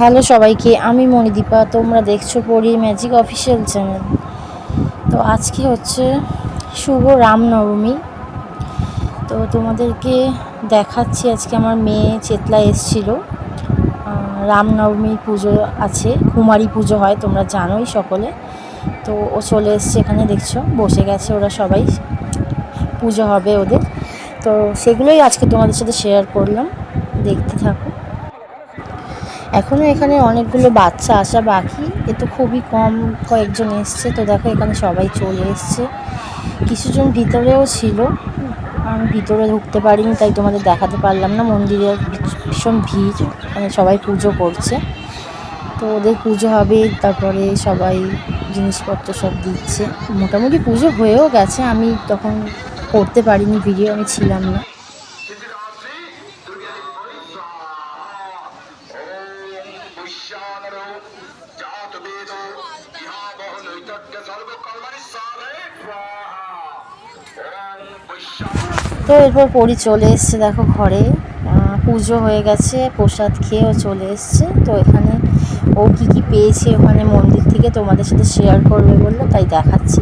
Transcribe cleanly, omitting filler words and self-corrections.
Hello সবাইকে, আমি মণিদীপা। তোমরা দেখছো পরি ম্যাজিক অফিসিয়াল চ্যানেল। তো আজকে হচ্ছে শুভ রামনবমী। তো তোমাদেরকে দেখাচ্ছি, আজকে আমার মেয়ে চেতলা এসছিল। রামনবমী পুজো আছে, কুমারী পুজো হয়, তোমরা জানোই সকলে। তো ও চলে এসছে, এখানে দেখছো বসে গেছে, ওরা সবাই পুজো হবে ওদের। তো সেগুলোই আজকে তোমাদের সাথে শেয়ার করলাম, দেখতে থাকো। এখনও এখানে অনেকগুলো বাচ্চা আসা বাকি, এ তো খুবই কম কয়েকজন এসছে। তো দেখো এখানে সবাই চলে এসছে, কিছুজন ভিতরেও ছিল, আমি ভিতরে ঢুকতে পারিনি, তাই তোমাদের দেখাতে পারলাম না। মন্দিরে ভীষণ ভিড়, মানে সবাই পুজো করছে। তো ওদের পুজো হবে, তারপরে সবাই জিনিসপত্র সব দিচ্ছে। মোটামুটি পুজো হয়েও গেছে, আমি তখন করতে পারিনি ভিডিও, আমি ছিলাম না। তো এরপর পরি চলে এসছে, দেখো ঘরে পুজো হয়ে গেছে, প্রসাদ খেয়েও চলে এসছে। তো এখানে ও কি কি পেয়েছে ওখানে মন্দির থেকে তোমাদের সাথে শেয়ার করবে বললো, তাই দেখাচ্ছি।